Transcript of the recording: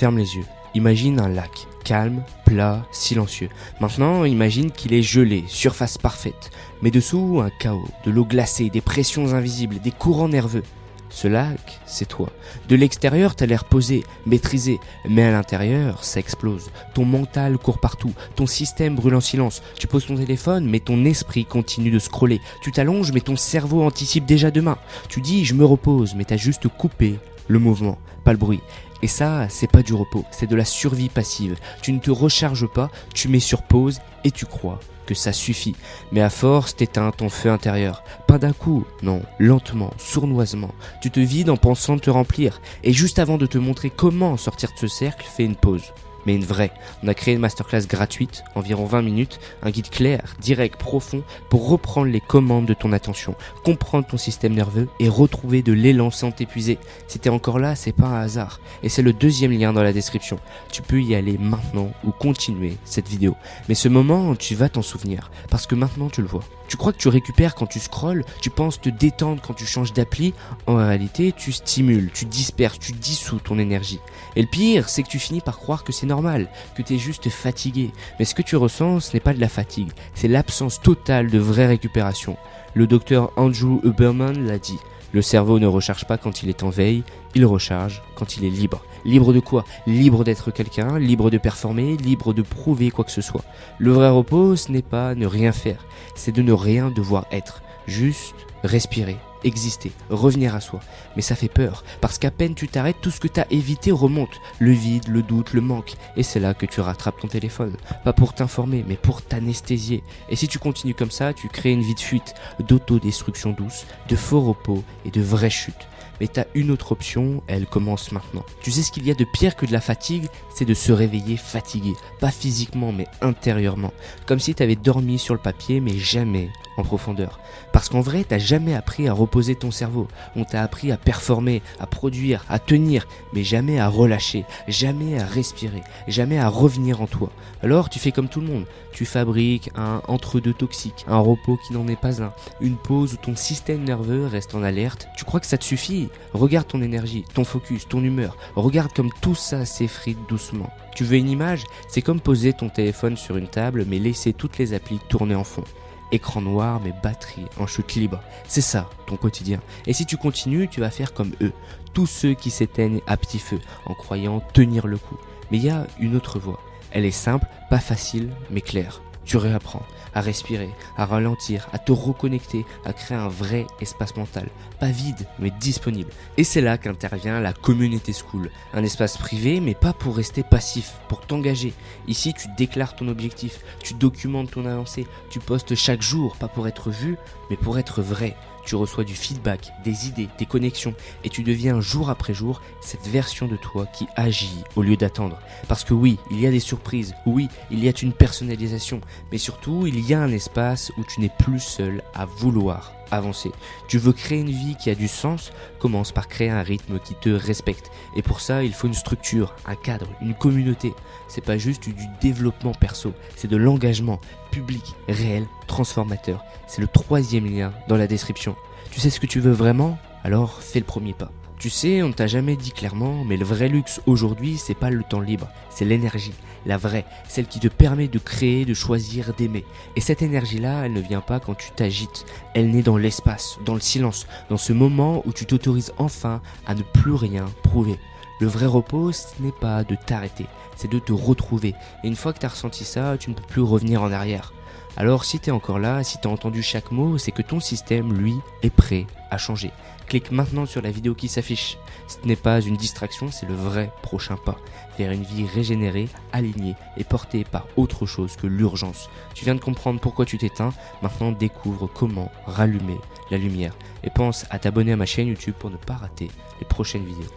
Ferme les yeux. Imagine un lac, calme, plat, silencieux. Maintenant, imagine qu'il est gelé, surface parfaite. Mais dessous, un chaos, de l'eau glacée, des pressions invisibles, des courants nerveux. Ce lac, c'est toi. De l'extérieur, t'as l'air posé, maîtrisé. Mais à l'intérieur, ça explose. Ton mental court partout. Ton système brûle en silence. Tu poses ton téléphone, mais ton esprit continue de scroller. Tu t'allonges, mais ton cerveau anticipe déjà demain. Tu dis, je me repose, mais t'as juste coupé le mouvement, pas le bruit. Et ça, c'est pas du repos, c'est de la survie passive. Tu ne te recharges pas, tu mets sur pause et tu crois que ça suffit. Mais à force, t'éteins ton feu intérieur. Pas d'un coup, non, lentement, sournoisement. Tu te vides en pensant te remplir. Et juste avant de te montrer comment sortir de ce cercle, fais une pause. Mais une vraie. On a créé une masterclass gratuite, environ 20 minutes, un guide clair, direct, profond, pour reprendre les commandes de ton attention, comprendre ton système nerveux et retrouver de l'élan sans t'épuiser. Si t'es encore là, c'est pas un hasard. Et c'est le deuxième lien dans la description. Tu peux y aller maintenant ou continuer cette vidéo. Mais ce moment, tu vas t'en souvenir, parce que maintenant tu le vois. Tu crois que tu récupères quand tu scrolles, tu penses te détendre quand tu changes d'appli. En réalité, tu stimules, tu disperses, tu dissous ton énergie. Et le pire, c'est que tu finis par croire que c'est normal, que tu es juste fatigué. Mais ce que tu ressens, ce n'est pas de la fatigue, c'est l'absence totale de vraie récupération. Le docteur Andrew Huberman l'a dit. Le cerveau ne recharge pas quand il est en veille, il recharge quand il est libre. Libre de quoi? Libre d'être quelqu'un, libre de performer, libre de prouver quoi que ce soit. Le vrai repos, ce n'est pas ne rien faire, c'est de ne rien devoir être. Juste respirer, exister, revenir à soi. Mais ça fait peur, parce qu'à peine tu t'arrêtes, tout ce que t'as évité remonte. Le vide, le doute, le manque. Et c'est là que tu rattrapes ton téléphone. Pas pour t'informer, mais pour t'anesthésier. Et si tu continues comme ça, tu crées une vie de fuite, d'autodestruction douce, de faux repos et de vraies chutes. Mais t'as une autre option, elle commence maintenant. Tu sais ce qu'il y a de pire que de la fatigue? C'est de se réveiller fatigué. Pas physiquement, mais intérieurement. Comme si t'avais dormi sur le papier, mais jamais en profondeur. Parce qu'en vrai, t'as jamais appris à reposer ton cerveau. On t'a appris à performer, à produire, à tenir, mais jamais à relâcher, jamais à respirer, jamais à revenir en toi. Alors tu fais comme tout le monde. Tu fabriques un entre-deux toxique, un repos qui n'en est pas un, une pause où ton système nerveux reste en alerte. Tu crois que ça te suffit? Regarde ton énergie, ton focus, ton humeur. Regarde comme tout ça s'effrite doucement. Tu veux une image? C'est comme poser ton téléphone sur une table mais laisser toutes les applis tourner en fond. Écran noir mais batterie en chute libre. C'est ça ton quotidien. Et si tu continues, tu vas faire comme eux. Tous ceux qui s'éteignent à petit feu en croyant tenir le coup. Mais il y a une autre voie. Elle est simple, pas facile, mais claire. Tu réapprends à respirer, à ralentir, à te reconnecter, à créer un vrai espace mental. Pas vide, mais disponible. Et c'est là qu'intervient la Community School. Un espace privé, mais pas pour rester passif, pour t'engager. Ici, tu déclares ton objectif, tu documentes ton avancée, tu postes chaque jour, pas pour être vu, mais pour être vrai. Tu reçois du feedback, des idées, des connexions et tu deviens jour après jour cette version de toi qui agit au lieu d'attendre. Parce que oui, il y a des surprises, oui, il y a une personnalisation, mais surtout il y a un espace où tu n'es plus seul à vouloir avancer. Tu veux créer une vie qui a du sens, commence par créer un rythme qui te respecte. Et pour ça, il faut une structure, un cadre, une communauté. C'est pas juste du développement perso, c'est de l'engagement public, réel, transformateur. C'est le troisième lien dans la description. Tu sais ce que tu veux vraiment? Alors fais le premier pas. Tu sais, on ne t'a jamais dit clairement, mais le vrai luxe aujourd'hui, c'est pas le temps libre, c'est l'énergie, la vraie, celle qui te permet de créer, de choisir, d'aimer. Et cette énergie-là, elle ne vient pas quand tu t'agites, elle naît dans l'espace, dans le silence, dans ce moment où tu t'autorises enfin à ne plus rien prouver. Le vrai repos, ce n'est pas de t'arrêter, c'est de te retrouver. Et une fois que tu as ressenti ça, tu ne peux plus revenir en arrière. Alors si tu es encore là, si tu as entendu chaque mot, c'est que ton système, lui, est prêt à changer. Clique maintenant sur la vidéo qui s'affiche. Ce n'est pas une distraction, c'est le vrai prochain pas vers une vie régénérée, alignée et portée par autre chose que l'urgence. Tu viens de comprendre pourquoi tu t'éteins, maintenant découvre comment rallumer la lumière. Et pense à t'abonner à ma chaîne YouTube pour ne pas rater les prochaines vidéos.